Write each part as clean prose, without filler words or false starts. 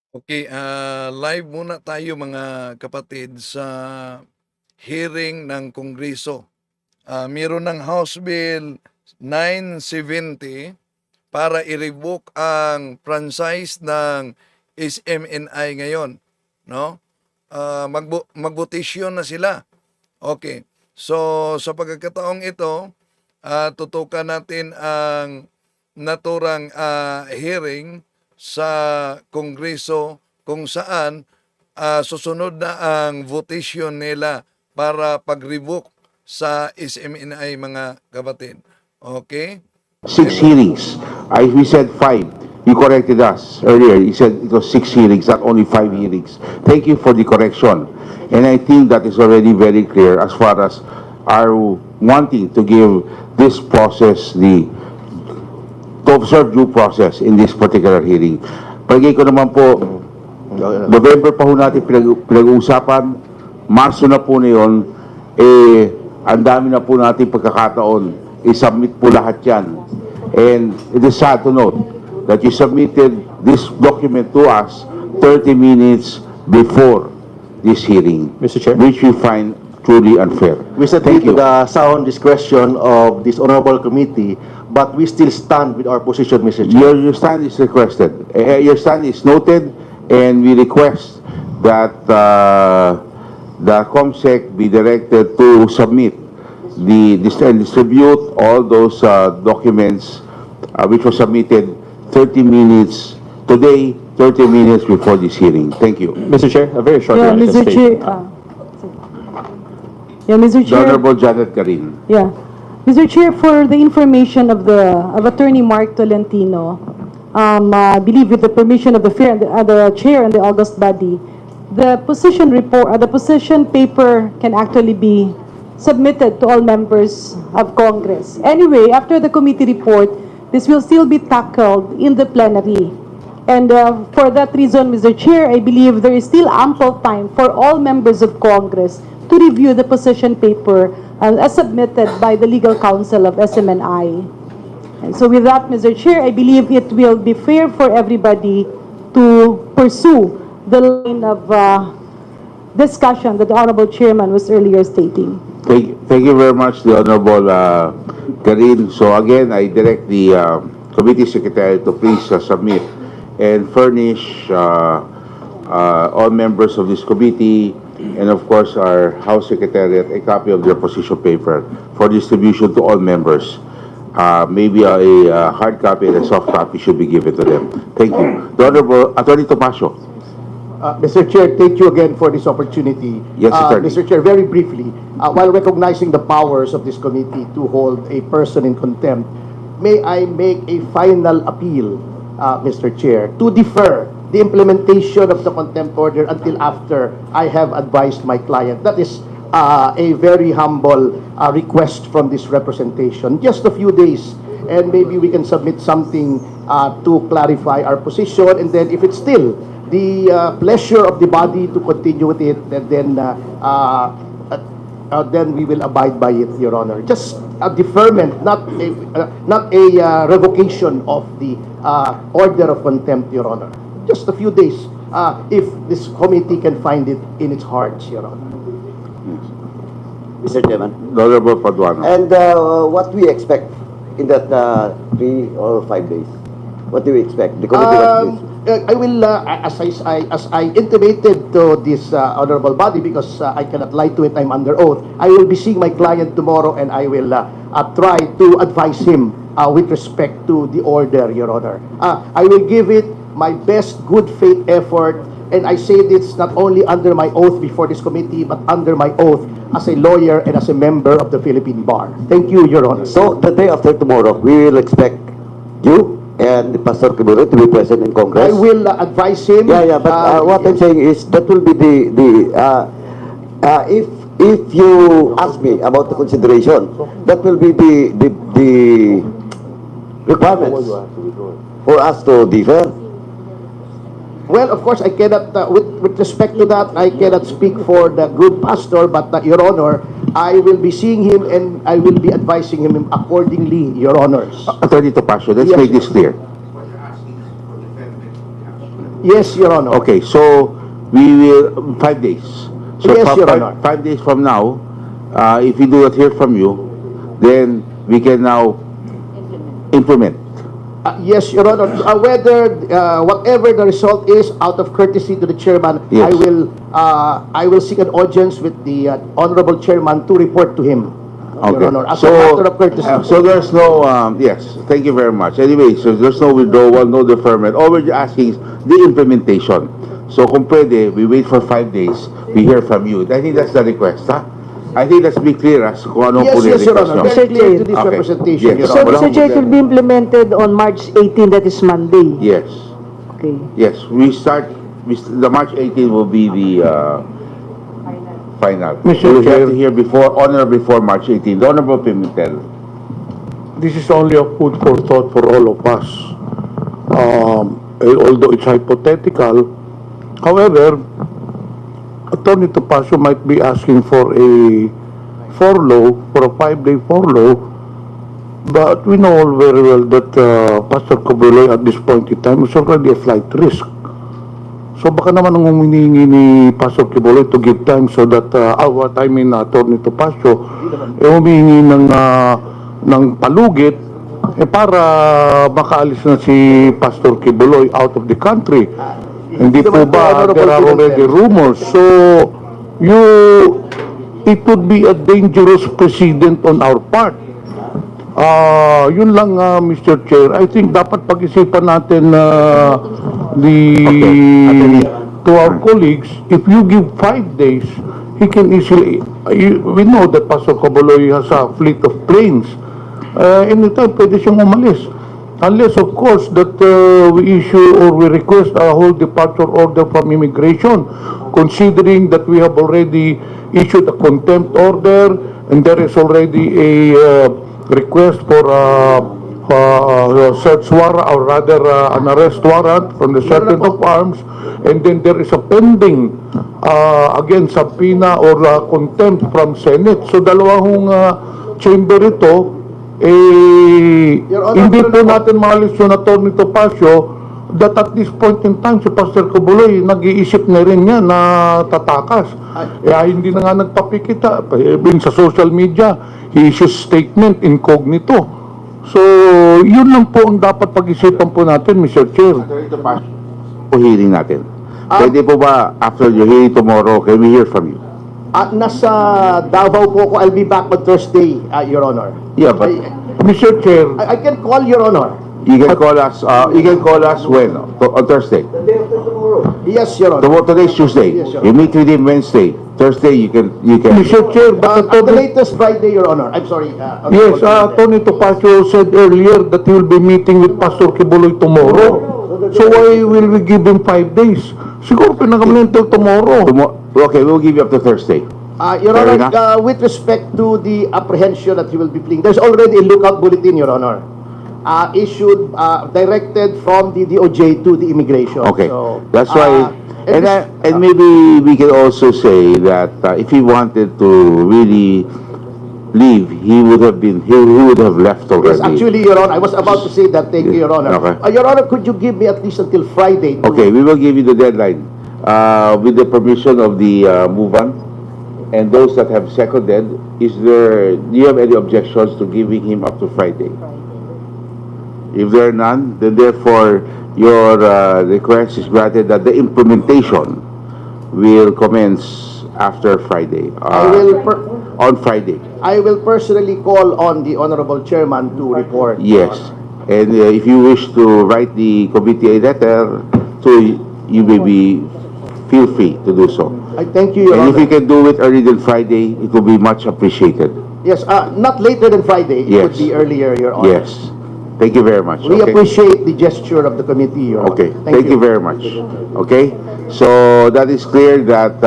Okay, live muna tayo mga kapatid sa hearing ng Kongreso. Meron ng House Bill 970 para i-revoke ang franchise ng SMNI ngayon, no? Magbotisyon na sila. Okay. So sa pagkakataong ito, tutukan natin ang naturang hearing sa Kongreso kung saan susunod na ang votation nila para pag-revoke sa SMNI mga kapatid. Okay? 6 hearings. We said 5. You corrected us earlier. You said it was 6 hearings, not only 5 hearings. Thank you for the correction. And I think that is already very clear as far as our wanting to give this process to observe due process in this particular hearing. Palagay ko naman po, November pa ho natin pinag-uusapan, Marso na po na yun, ang dami na po natin pagkakataon, i-submit po lahat yan. And it is sad to note that you submitted this document to us 30 minutes before this hearing, Mr. Chair? which we find truly unfair. We submit to the sound discretion of this honorable committee, but we still stand with our position, Mr. Chair. Your stand is requested. Your stand is noted, and we request that the COMSEC be directed to submit and distribute all those documents which were submitted 30 minutes today, 30 minutes before this hearing. Thank you. Mr. Chair, a very short Yeah, one. Mr. Chair. Mr. The Chair. Honorable Janet Karin. Yeah, Mr. Chair, for the information of Attorney Mark Tolentino, I believe with the permission of the chair and the august body, the position report, the position paper can actually be submitted to all members of Congress. Anyway, after the committee report, this will still be tackled in the plenary. And for that reason, Mr. Chair, I believe there is still ample time for all members of Congress to review the position paper as submitted by the legal counsel of SMNI. And so with that, Mr. Chair, I believe it will be fair for everybody to pursue the line of discussion that the Honorable Chairman was earlier stating. Thank you very much, the Honorable Karin. So again, I direct the committee secretary to please submit and furnish all members of this committee and of course our House Secretariat a copy of their position paper for distribution to all members. Maybe a hard copy and a soft copy should be given to them. Thank you. The Honorable Atty. Topacio. Mr. Chair, thank you again for this opportunity. Yes, Attorney. Mr. Chair, very briefly, while recognizing the powers of this committee to hold a person in contempt, may I make a final appeal, Mr. Chair, to defer the implementation of the contempt order until after I have advised my client. That is a very humble request from this representation. Just a few days, and maybe we can submit something to clarify our position, and then if it's still the pleasure of the body to continue with it, and then we will abide by it, Your Honor. Just a deferment, not a revocation of the order of contempt, Your Honor. Just a few days, if this committee can find it in its hearts, Your Honor. Mr. Chairman. The Honorable Paduano. And what we expect in that 3 or 5 days? What do we expect? The committee I will, as I intimated to this honorable body, because I cannot lie to it, I'm under oath, I will be seeing my client tomorrow, and I will try to advise him with respect to the order, Your Honor. I will give it my best good faith effort, and I say this not only under my oath before this committee, but under my oath as a lawyer and as a member of the Philippine Bar. Thank you, Your Honor. So the day after tomorrow, we will expect you and Pastor Kiburo to be present in Congress. I will advise him. Yeah, but what I'm saying is that will be if you ask me about the consideration, that will be the requirements for us to differ. Well, of course, I cannot, with respect to that, I cannot speak for the good pastor, but Your Honor, I will be seeing him and I will be advising him accordingly, Your Honors. Attorney Topacio, let's Yes. make this clear. Yes, Your Honor. Okay, so we will 5 days. So Yes, Your five, Honor. 5 days from now, if we do not hear from you, then we can now implement. Yes, Your Honor. Whether whatever the result is, out of courtesy to the chairman, Yes. I will seek an audience with the honorable chairman to report to him, Your Okay. Honor, as a matter of courtesy. So there's no, yes, thank you very much. Anyway, so there's no withdrawal, no deferment. All we're asking is the implementation. So kung pwede, we wait for 5 days, we hear from you. I think that's the request, ha? I think let's be clear as kung ano Yes, po yes, Your request Honor. nyo. Very clear to this Okay. representation, Yes. Your So, Honor. Mr. Chair, it will be implemented on March 18, that is Monday. Yes, Okay. yes, the March 18 will be the final. Mr. We Chair. have to hear before March 18. The Honorable Pimentel. This is only a food for thought for all of us. Although it's hypothetical, however, Attorney Topacio might be asking for a furlough, for a 5-day furlough, but we know all very well that Pastor Cobuloy at this point in time is already a flight risk. So baka naman ang humihingi ni Pastor Cobuloy to give time so that, Attorney Topacio, humihingi ng palugit para makaalis na si Pastor Kibuloy out of the country. Hindi po ba there are already rumors? So it would be a dangerous precedent on our part. Yun lang, Mr. Chair. I think dapat pag-isipan natin to our colleagues, if you give 5 days, he can easily, we know that Pastor Cobuloy has a fleet of planes. Anytime pwede siyang umalis. Unless, of course, that we issue or we request a whole departure order from immigration, considering that we have already issued a contempt order and there is already a request for a search warrant, or rather an arrest warrant from the Sergeant of Arms, and then there is a pending again subpoena or contempt from Senate. So dalawang chamber ito, Your Honor, hindi po natin maalis yung Atty. Topacio that at this point in time si Pastor Cobuloy nag-iisip na rin niya na tatakas. Hindi na nga nagpapikita. Even sa social media, he issues statement incognito. So, yun lang po ang dapat pag-isipan po natin, Mr. Chair. O hearing natin. Pwede po ba after your hearing tomorrow, can we hear from you? Nasa Davao po ako. I'll be back on Thursday, Your Honor. Yeah, but Mr. Chair, I can call Your Honor. you can call us. You can call us when on Thursday. Yes, Your Honor. Tomorrow, today's Tuesday. Yes, sir. You meet with him Wednesday. Thursday, you can. Mr. Chair, but At the latest Friday, Your Honor. I'm sorry. yes, Atty. Topacio said earlier that he will be meeting with Pastor Kibuloy tomorrow. So why will we give him 5 days? Siguro pinagamin until tomorrow. Okay, we'll give you up to Thursday. Your Fair Honor, enough. with respect to the apprehension that he will be pleading, there's already a lookout bulletin, Your Honor, issued, directed from the DOJ to the immigration. Okay, So, that's why. And maybe we can also say that if he wanted to really leave, he would have left already. Yes, actually, Your Honor, I was about to say that. Thank you, Your Honor. Okay. Your Honor, could you give me at least until Friday? Okay, we will give you the deadline with the permission of the move-on and those that have seconded. Do you have any objections to giving him up to Friday? If there are none, then therefore your request is granted that the implementation will commence after Friday. On Friday. I will personally call on the Honorable Chairman to report. Yes, and if you wish to write the committee a letter, you may feel free to do so. I thank you, Your And if Honor. you can do it earlier than Friday, it will be much appreciated. Yes, not later than Friday. It would Yes. be earlier, Your Honor. Yes. Thank you very much. We Okay. appreciate the gesture of the committee, Your Honor. Okay. Thank you very much. Okay. So that is clear that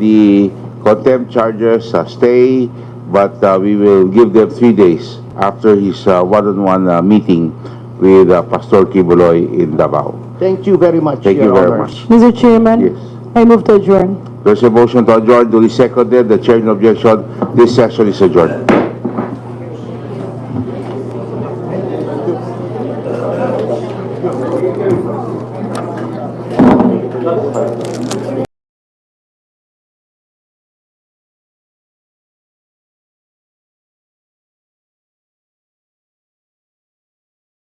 the contempt charges stay, but we will give them 3 days after his one-on-one meeting with Pastor Kibuloy in Davao. Thank you very much, Thank you Your very Honor. much. Mr. Chairman, Yes. I move to adjourn. There's a motion to adjourn, duly seconded. The chair in objection. This session is adjourned.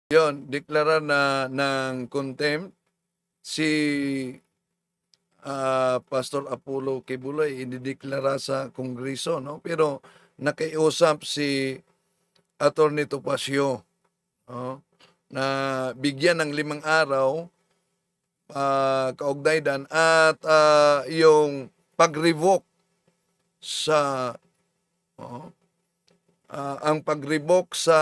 Yon, deklara na ng contempt si Pastor Apollo Kibuloy, idideklara sa Kongreso, no? Pero nakiusap si Atty. Topacio, no? Na bigyan ng 5 araw kaugnayan at yung pag-revoke sa ang pag-revoke sa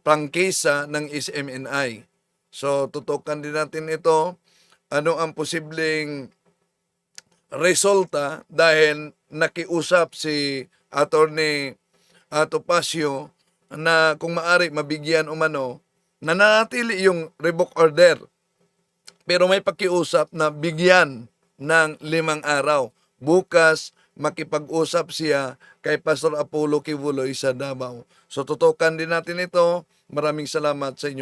prangkisa ng SMNI. So, tutukan din natin ito. Ano ang posibleng resulta dahil nakiusap si Atty. Topacio na kung maari mabigyan umano na nanatili yung revoke order. Pero may pakiusap na bigyan ng 5 araw. Bukas, makipag-usap siya kay Pastor Apollo Kibuloy sa Davao. So, tutukan din natin ito. Maraming salamat sa inyo.